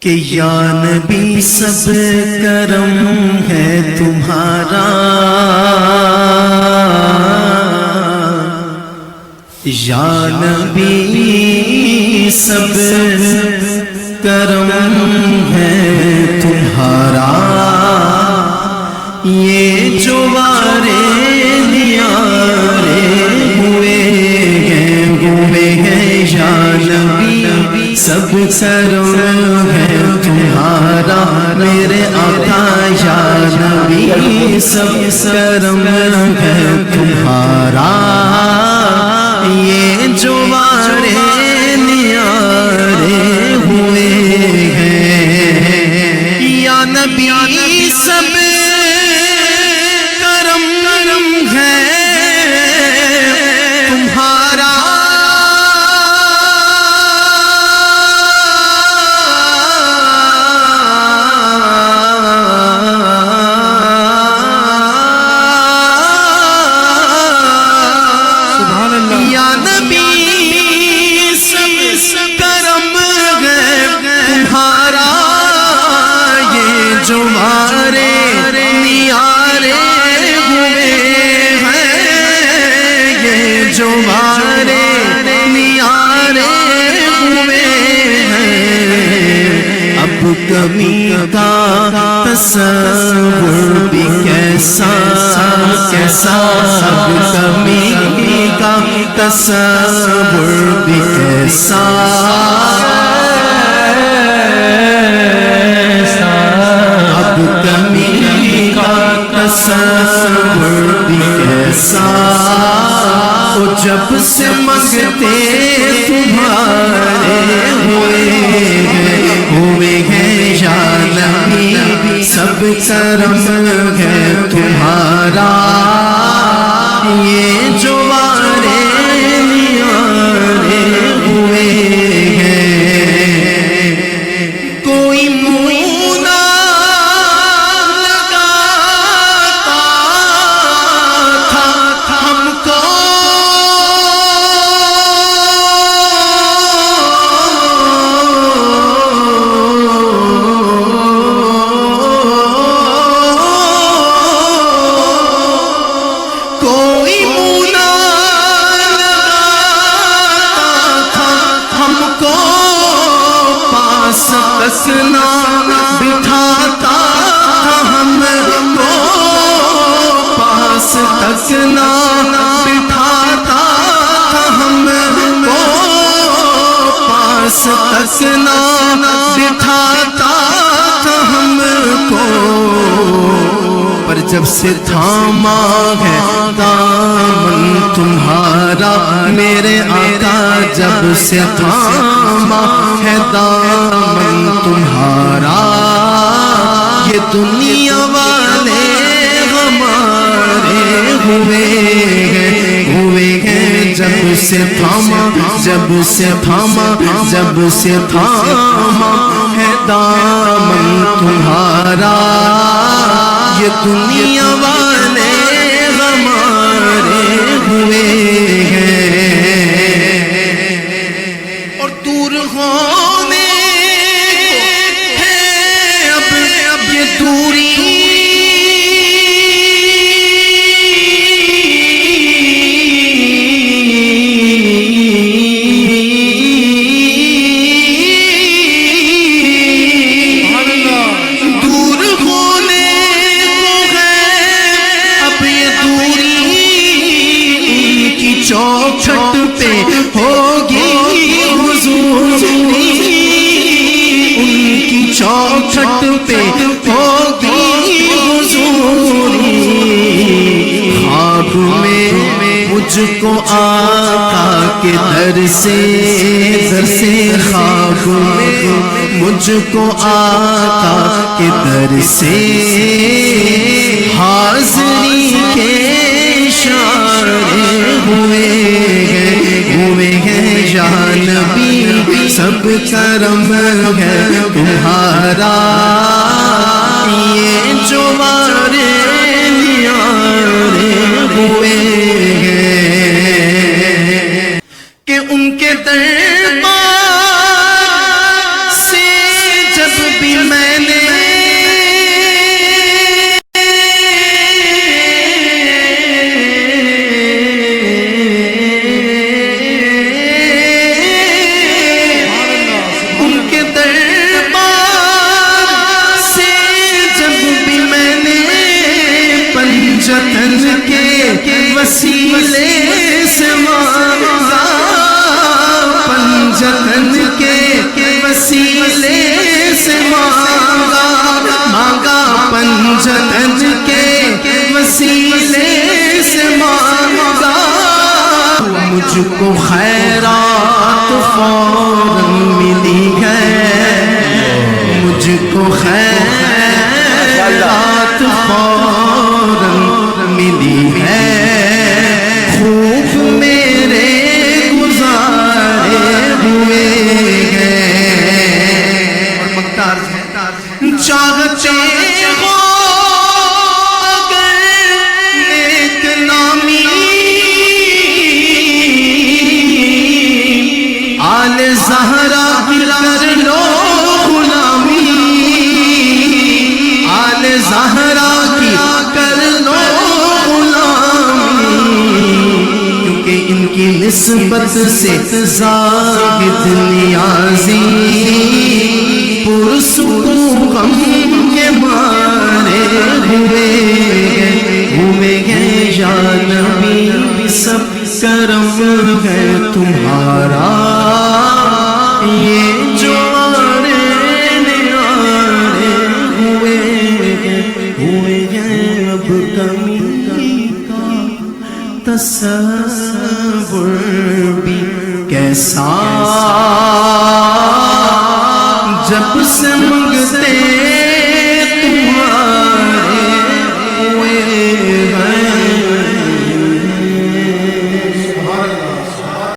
کہ یا نبی سب کرم ہے تمہارا، یا نبی سب کرم ہے تمہارا، یہ جو وارے نیارے ہوئے ہیں یا نبی سب کرم ہے تمہارا، میرے آقا یا نبی سب کرم ہے تمہارا، یہ جو وارے نیارے ہوئے ہیں یا نبی سب کرم ہے تمہارا، یا نبی سب کرم ہے تمہارا، یہ جو ہمارے نیارے ہوئے ہیں، یہ جو ہمارے نیارے ہوئے ہیں، اب کمی کا تصور بھی کیسا کیسا، اب کمی کا تصور بھی کیسا، اب کمی کا تصور بھی کیسا، وہ جب سے منگتے تمہارے ہوئے ہیں یا نبی سب کرم ہے تمہارا، یہ جو وارے نیارے ہوئے ہیں، کوئی منہ نہ لگاتا تھا ہم کو، تسنا بٹھاتا تھا ہم کو، پاس تسنا بٹھاتا تھا ہم کو، پاس تسنا بٹھاتا تھا ہم کو، پر جب سے تھاما ہے دامن تمہارا، میرے آقا جب سے تھاما ہے دامن تمہارا، یہ دنیا والے ہمارے ہوئے ہیں، جب سے تھاما جب سے تھاما جب سے تھاما ہے دامن تمہارا، یہ دنیا والے ہمارے ہوئے ہیں، اور دور ہونے ہیں اب یہ دوری، چوکھٹ پہ ہوگی حضوری، ان کی چوکھٹ پہ ہوگی حضوری، خواب میں مجھ کو آقا کے در سے خواب میں مجھ کو آقا کے در سے حاضری کے اشارے ہوئے ہیں یا نبی سب کرم ہے تمہارا، یہ جو وارے نیارے ہوئے ہیں، کہ ان کے دربار سے جب دربار سے جب بھی میں نے پنجتن کے وسیلے سے مانگا، پنجتن کے وسیلے سے مانگا، مانگا پنجتن کے وسیلے سے مانگا، مجھ کو خیرات فوراً ملی ہے، مجھ کو خیرات فوراً ملی ہے، خوب میرے گزارے ہوئے ہیں، اور مقدار ہے چاہتے ہو اگر نیک نامی آل زہرا کی کر لو غلامی، آل زہرا کی کر لو غلامی، کیونکہ ان کی نسبت سے زاہد نیازی پرسکون غم کے مارے ہوئے ہیں، یا نبی سب کرم ہے تمہارا، یہ جو آرے نیارے ہوئے ہیں، اب کمی کا تصور بھی کیسا، جب سے منگتے